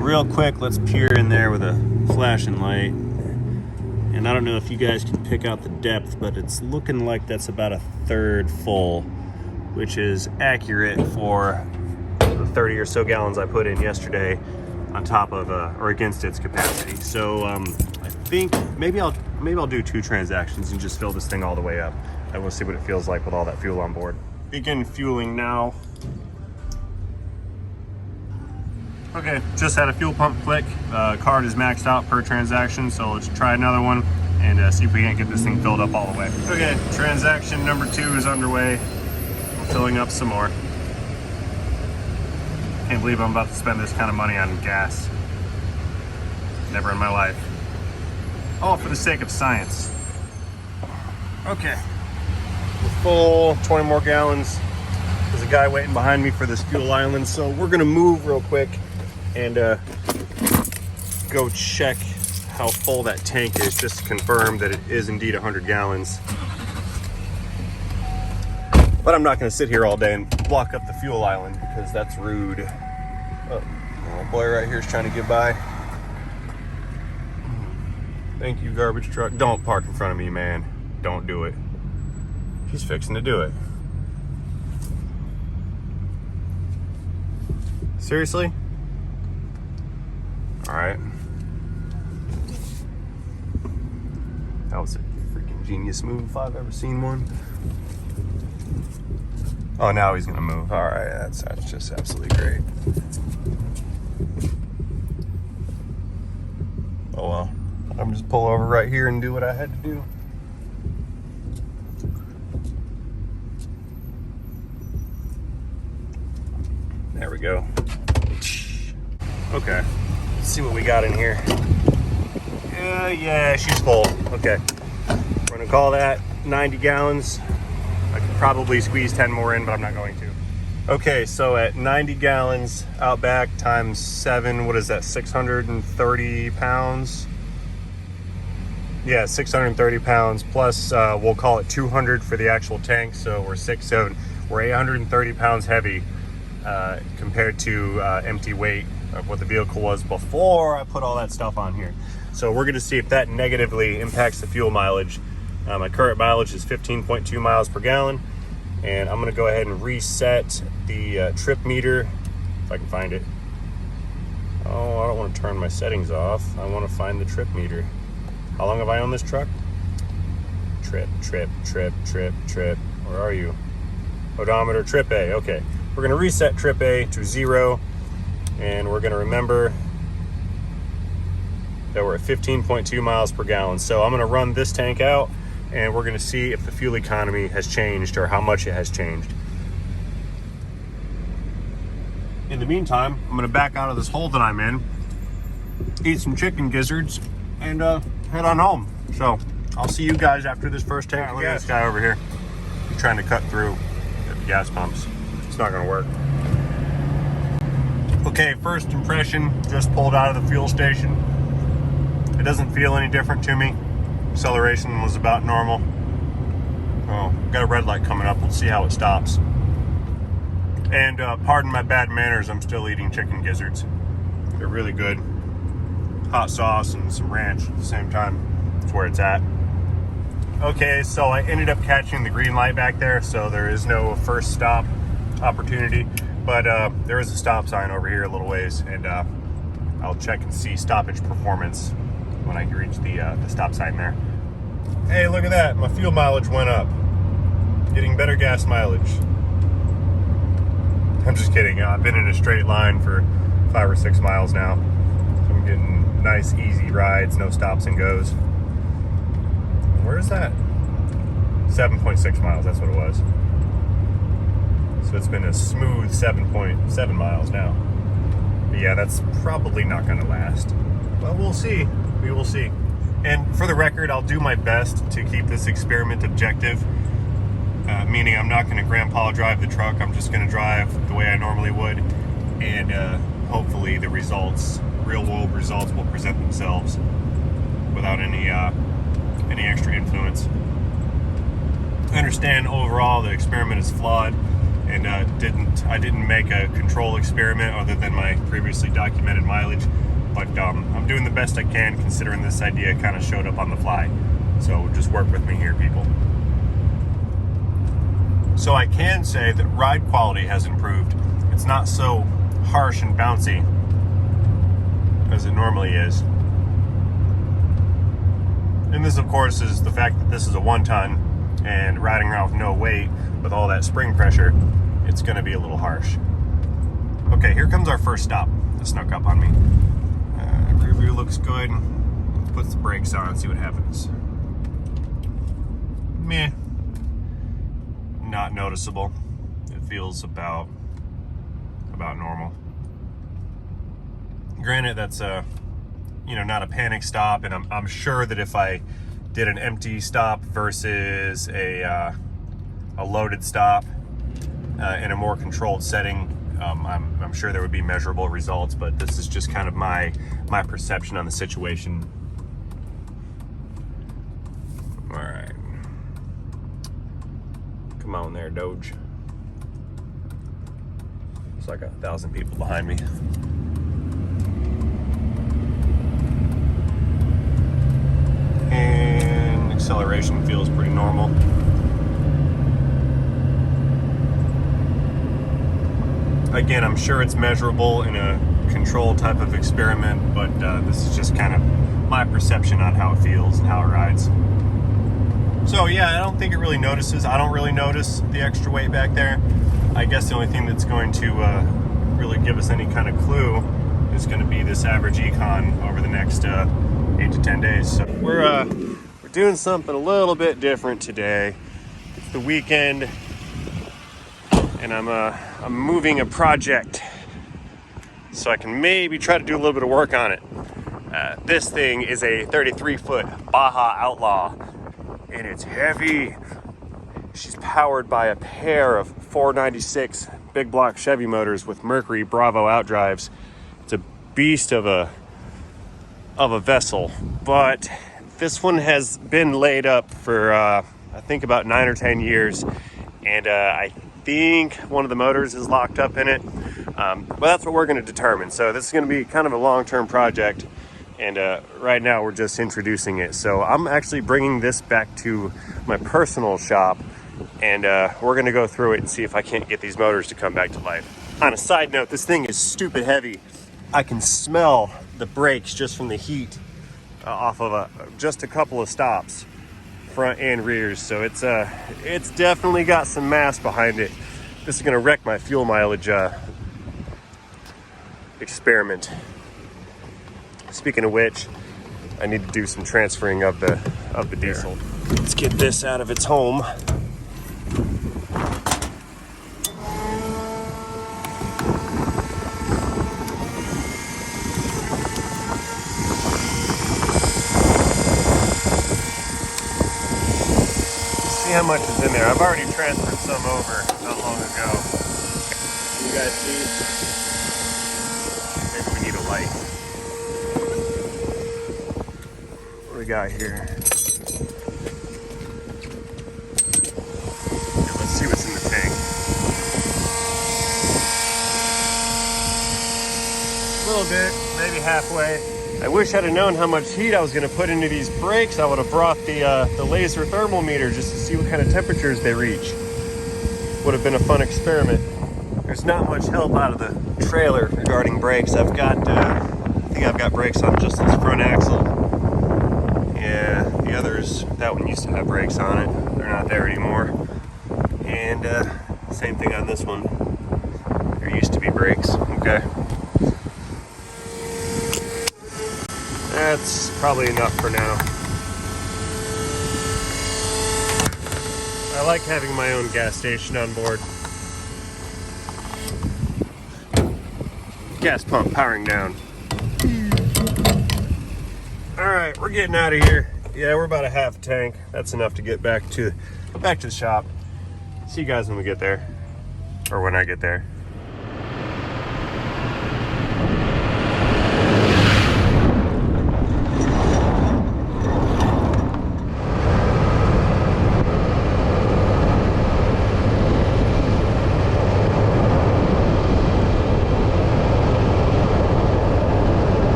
real quick, let's peer in there with a flashing light. And I don't know if you guys can pick out the depth, but it's looking like that's about 1/3 full, which is accurate for the 30 or so gallons I put in yesterday on top of or against its capacity. So I think maybe I'll do 2 transactions and just fill this thing all the way up. I will see what it feels like with all that fuel on board. Begin fueling now. Okay, just had a fuel pump click. Card is maxed out per transaction, so let's try another one and see if we can't get this thing filled up all the way. Okay, transaction number 2 is underway. I'm filling up some more. Can't believe I'm about to spend this kind of money on gas. Never in my life. All for the sake of science. Okay, we're full, 20 more gallons. There's a guy waiting behind me for this fuel island, so we're gonna move real quick and go check how full that tank is, just to confirm that it is indeed 100 gallons. But I'm not gonna sit here all day and block up the fuel island because that's rude. Oh, little boy right here is trying to get by. Thank you, garbage truck. Don't park in front of me, man. Don't do it. He's fixing to do it. Seriously? All right. That was a freaking genius move if I've ever seen one. Oh, now he's gonna move. All right, that's just absolutely great. Oh well, I'm just pull over right here and do what I had to do. There we go. Okay, let's see what we got in here. Yeah, she's full. Okay, we're gonna call that 90 gallons. I could probably squeeze 10 more in, but I'm not going to. Okay, so at 90 gallons, Outback times 7, what is that, 630 pounds? Yeah, 630 pounds, plus we'll call it 200 for the actual tank, so we're 830 pounds heavy compared to empty weight of what the vehicle was before I put all that stuff on here. So we're gonna see if that negatively impacts the fuel mileage. My current mileage is 15.2 miles per gallon, and I'm gonna go ahead and reset the trip meter, if I can find it. Oh, I don't wanna turn my settings off. I wanna find the trip meter. How long have I owned this truck? Trip. Where are you? Odometer, trip A, okay. We're gonna reset trip A to 0, and we're gonna remember that we're at 15.2 miles per gallon. So I'm gonna run this tank out, and we're gonna see if the fuel economy has changed or how much it has changed. In the meantime, I'm gonna back out of this hole that I'm in, eat some chicken gizzards, and head on home. So I'll see you guys after this first tank. Look at this guy over here. He's trying to cut through at the gas pumps. It's not gonna work. Okay, first impression, just pulled out of the fuel station. It doesn't feel any different to me. Acceleration was about normal. Oh, got a red light coming up. We'll see how it stops. And pardon my bad manners, I'm still eating chicken gizzards. They're really good. Hot sauce and some ranch at the same time. That's where it's at. Okay, so I ended up catching the green light back there, so there is no first stop opportunity, but there is a stop sign over here a little ways, and I'll check and see stoppage performance when I reach the stop sign there. Hey, look at that, my fuel mileage went up. Getting better gas mileage. I'm just kidding, I've been in a straight line for 5 or 6 miles now. So I'm getting nice, easy rides, no stops and goes. Where is that? 7.6 miles, that's what it was. So it's been a smooth 7.7 miles now. But yeah, that's probably not gonna last. Well, we'll see. We will see. And for the record, I'll do my best to keep this experiment objective. Meaning I'm not gonna grandpa drive the truck. I'm just gonna drive the way I normally would. And hopefully the results, real world results, will present themselves without any extra influence. I understand overall the experiment is flawed, and I didn't make a control experiment other than my previously documented mileage. But I'm doing the best I can considering this idea kind of showed up on the fly. So just work with me here, people. So I can say that ride quality has improved. It's not so harsh and bouncy as it normally is. And this, of course, is the fact that this is a 1-ton and riding around with no weight with all that spring pressure, it's going to be a little harsh. Okay, here comes our first stop. It snuck up on me. Rear view looks good. Let's put the brakes on and see what happens. Meh. Not noticeable. It feels about normal. Granted, that's not a panic stop, and I'm sure that if I did an empty stop versus a loaded stop in a more controlled setting, I'm sure there would be measurable results. But this is just kind of my perception on the situation. All right, come on there, Doge. It's like 1,000 people behind me. And acceleration feels pretty normal. Again, I'm sure it's measurable in a control type of experiment, but this is just kind of my perception on how it feels and how it rides. So yeah, I don't think it really notices. I don't really notice the extra weight back there. I guess the only thing that's going to really give us any kind of clue is going to be this average econ over the next 8 to 10 days. So we're doing something a little bit different today. It's the weekend, and I'm moving a project so I can maybe try to do a little bit of work on it. This thing is a 33-foot Baja Outlaw, and it's heavy. She's powered by a pair of 496 big block Chevy motors with Mercury Bravo outdrives. It's a beast of a vessel, but this one has been laid up for I think about 9 or 10 years, and I think one of the motors is locked up in it. Well, that's what we're going to determine. So this is going to be kind of a long-term project, and right now we're just introducing it. So I'm actually bringing this back to my personal shop, and we're going to go through it and see if I can't get these motors to come back to life. On a side note, this thing is stupid heavy. I can smell the brakes just from the heat off of just a couple of stops, front and rears. So it's definitely got some mass behind it. This is going to wreck my fuel mileage experiment. Speaking of which, I need to do some transferring of the diesel. Let's get this out of its home. See how much is in there. I've already transferred some over not long ago. Can you guys see? Maybe we need a light. What do we got here? Okay, let's see what's in the tank. A little bit, maybe halfway. I wish I'd have known how much heat I was going to put into these brakes. I would have brought the laser thermal meter just to see what kind of temperatures they reach. Would have been a fun experiment. There's not much help out of the trailer regarding brakes. I think I've got brakes on just this front axle. Yeah, the others, that one used to have brakes on it. They're not there anymore. And same thing on this one. There used to be brakes. Okay. That's probably enough for now. I like having my own gas station on board. Gas pump powering down. All right, we're getting out of here. Yeah, we're about a half tank. That's enough to get back to the shop. See you guys when we get there, or when I get there.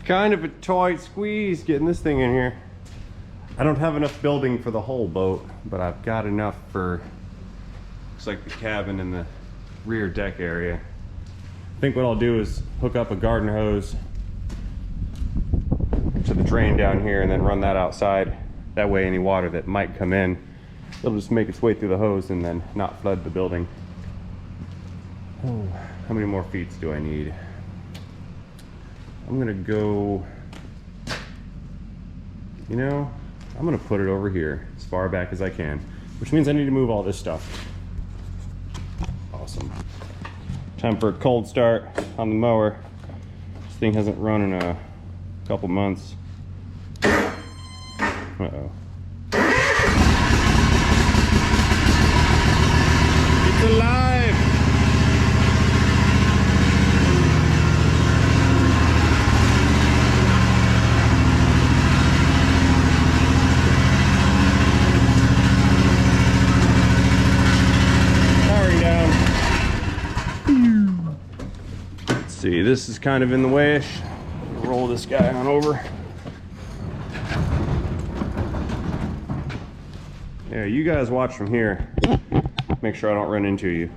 Kind of a tight squeeze getting this thing in here. I don't have enough building for the whole boat, but I've got enough for, looks like the cabin and the rear deck area. I think what I'll do is hook up a garden hose to the drain down here and then run that outside. That way any water that might come in, it'll just make its way through the hose and then not flood the building. Oh, how many more feet do I need? I'm gonna go, you know, I'm gonna put it over here as far back as I can, which means I need to move all this stuff. Awesome. Time for a cold start on the mower. This thing hasn't run in a couple months. Uh-oh. It's alive! See, this is kind of in the way-ish. Roll this guy on over. Yeah, you guys watch from here. Make sure I don't run into you.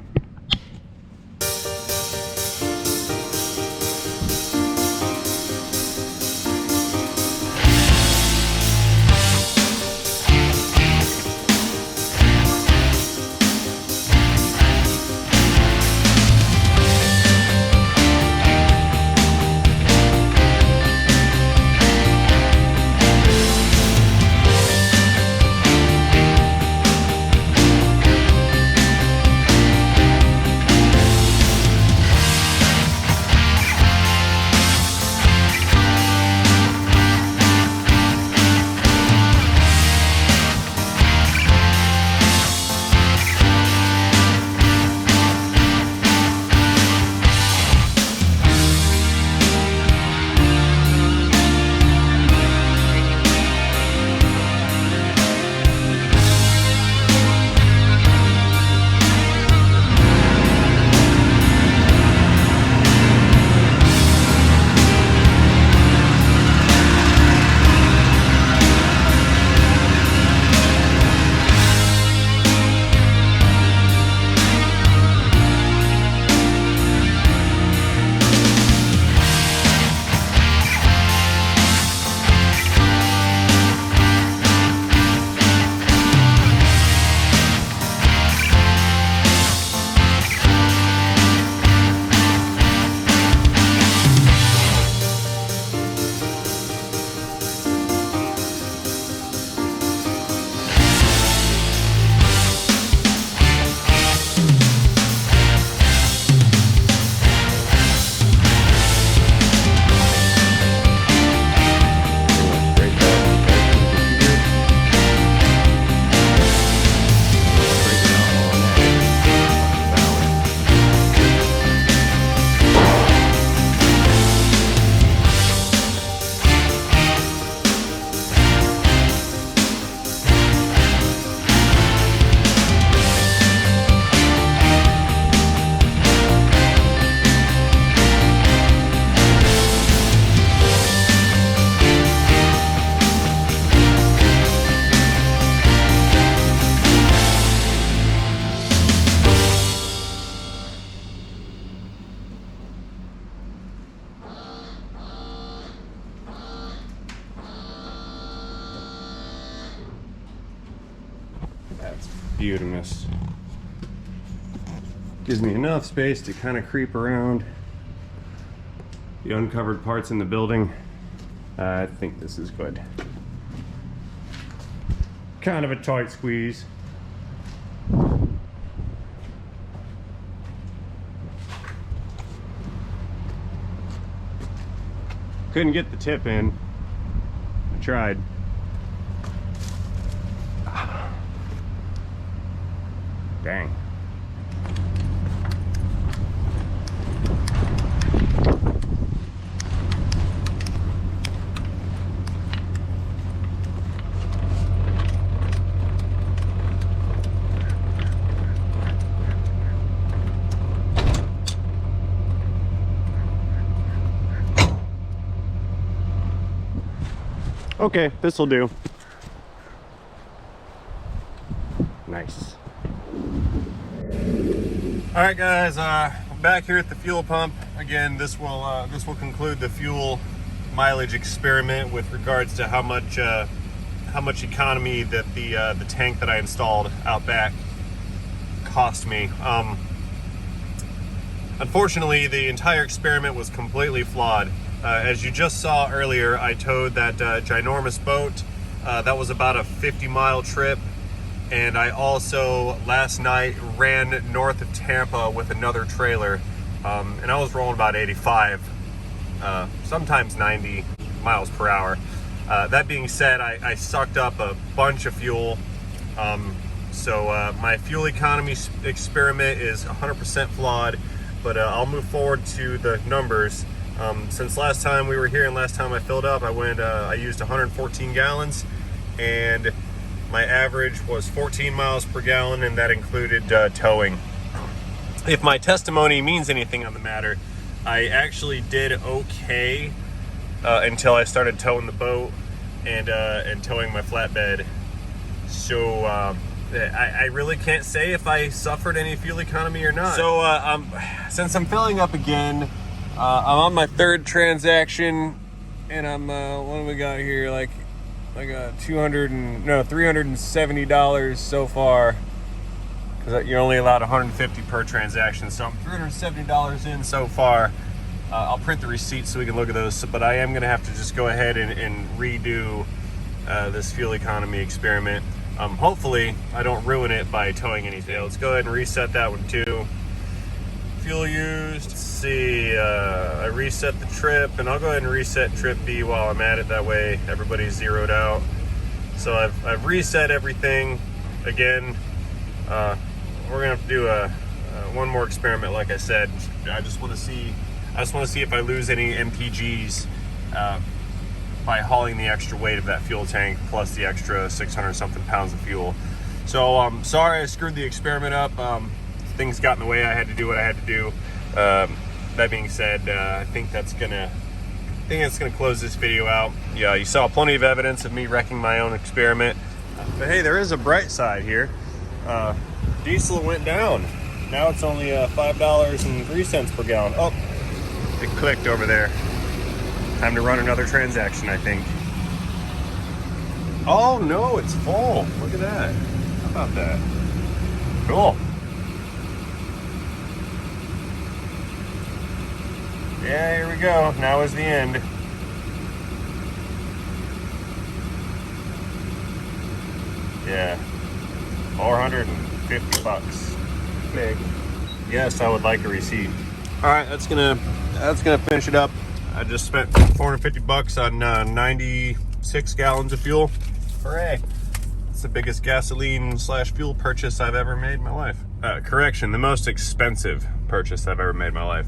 That's beautimous. Gives me enough space to kind of creep around the uncovered parts in the building. I think this is good. Kind of a tight squeeze. Couldn't get the tip in. I tried. Dang. Okay, this will do. Nice. All right, guys. I'm back here at the fuel pump again. This will conclude the fuel mileage experiment with regards to how much economy that the tank that I installed out back cost me. Unfortunately, the entire experiment was completely flawed. As you just saw earlier, I towed that ginormous boat. That was about a 50-mile trip. And I also, last night, ran north of Tampa with another trailer. And I was rolling about 85, sometimes 90 miles per hour. That being said, I sucked up a bunch of fuel. So my fuel economy experiment is 100% flawed. But I'll move forward to the numbers. Since last time we were here and last time I filled up, I used 114 gallons, and my average was 14 miles per gallon, and that included towing. If my testimony means anything on the matter, I actually did okay until I started towing the boat and towing my flatbed. So I really can't say if I suffered any fuel economy or not. So since I'm filling up again, I'm on my third transaction, and I'm what do we got here? Like I got $370 so far, because you're only allowed 150 per transaction. So I'm $370 in so far. I'll print the receipts so we can look at those. But I am gonna have to just go ahead and redo this fuel economy experiment. Hopefully I don't ruin it by towing anything. Let's go ahead and reset that one too. Fuel used. Let's see, I reset the trip, and I'll go ahead and reset trip B while I'm at it. That way everybody's zeroed out. So I've reset everything again. We're gonna have to do one more experiment, like I said. I just want to see if I lose any MPGs by hauling the extra weight of that fuel tank plus the extra 600 something pounds of fuel. So sorry I screwed the experiment up. Things got in the way. I had to do what I had to do. That being said, I think that's gonna close this video out. Yeah, you saw plenty of evidence of me wrecking my own experiment. But hey, there is a bright side here. Diesel went down. Now it's only $5.03 per gallon. Oh, it clicked over there. Time to run another transaction, I think. Oh no, it's full. Look at that. How about that? Cool. Yeah, here we go. Now is the end. Yeah. 450 bucks. Big. Yes, I would like a receipt. All right, that's gonna finish it up. I just spent 450 bucks on 96 gallons of fuel. Hooray. It's the biggest gasoline / fuel purchase I've ever made in my life. Correction, the most expensive purchase I've ever made in my life.